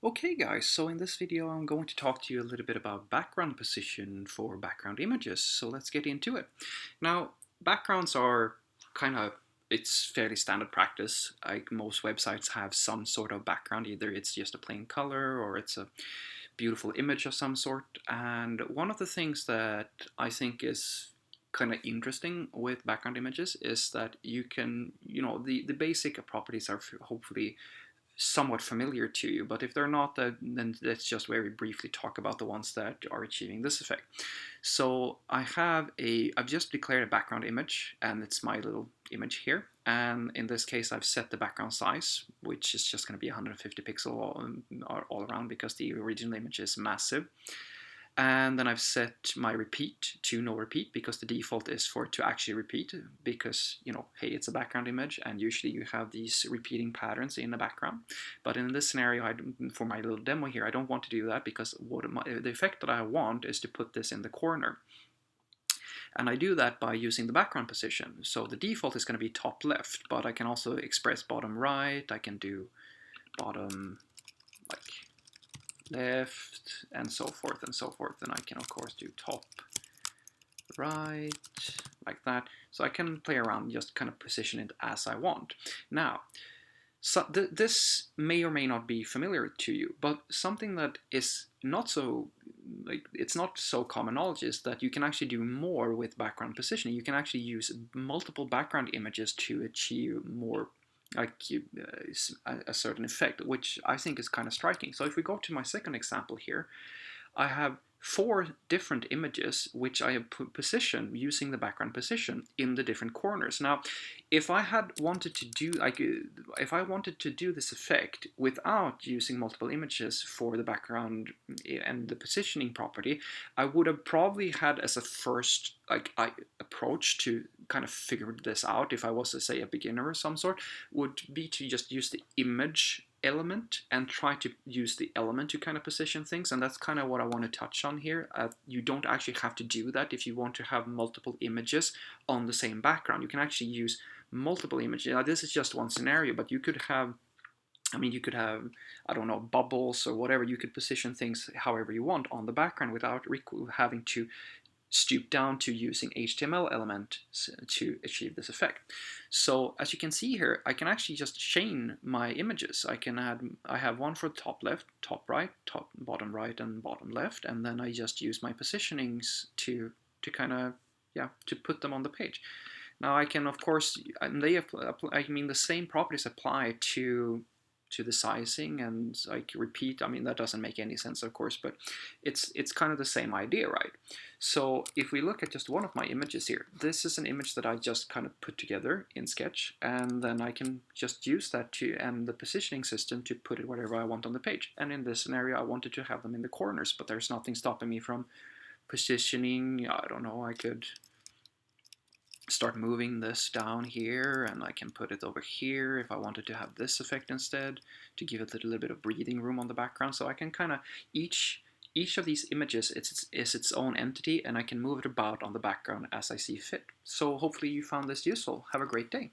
Okay guys, so in this video I'm going to talk to you a little bit about background position for background images, so let's get into it. Now, backgrounds are it's fairly standard practice. Like most websites have some sort of background, either it's just a plain color or it's a beautiful image of some sort. And one of the things that I think is kind of interesting with background images is that you can, the basic properties are hopefully somewhat familiar to you, but if they're not, then let's just very briefly talk about the ones that are achieving this effect. So I've just declared a background image, and it's my little image here. And in this case, I've set the background size, which is just going to be 150 pixel all around because the original image is massive. And then I've set my repeat to no repeat because the default is for it to actually repeat because, hey, it's a background image and usually you have these repeating patterns in the background. But in this scenario, for my little demo here, I don't want to do that because the effect that I want is to put this in the corner. And I do that by using the background position. So the default is going to be top left, but I can also express bottom right. I can do bottom like left and so forth and so forth. And I can of course do top right like that. So I can play around, just kind of position it as I want. Now, so this may or may not be familiar to you, but something that is not so it's not so common knowledge is that you can actually do more with background positioning. You can actually use multiple background images to achieve more a certain effect, which I think is kind of striking. So if we go to my second example here, I have 4 different images which I have positioned using the background position in the different corners. Now, if I had wanted to do if I wanted to do this effect without using multiple images for the background and the positioning property, I would have probably had as a first approach to kind of figure this out, if I was to say a beginner of some sort, would be to just use the image element and try to use the element to kind of position things. And that's kind of what I want to touch on here. You don't actually have to do that if you want to have multiple images on the same background. You can actually use multiple images. Now, this is just one scenario, but you could have, you could have, I don't know, bubbles or whatever. You could position things however you want on the background without having to stoop down to using HTML element to achieve this effect. So as you can see here, I can actually just chain my images. I have one for top left, top right, top bottom right, and bottom left, and then I just use my positionings to kind of to put them on the page. Now I can of course, the same properties apply to the sizing and like repeat. That doesn't make any sense, of course, but it's kind of the same idea, right? So if we look at just one of my images here, this is an image that I just kind of put together in Sketch, and then I can just use that and the positioning system to put it wherever I want on the page. And in this scenario, I wanted to have them in the corners, but there's nothing stopping me from positioning. I don't know, I could start moving this down here, and I can put it over here if I wanted to have this effect instead, to give it a little bit of breathing room on the background. So I can kind of, each of these images is its own entity, and I can move it about on the background as I see fit. So hopefully you found this useful. Have a great day.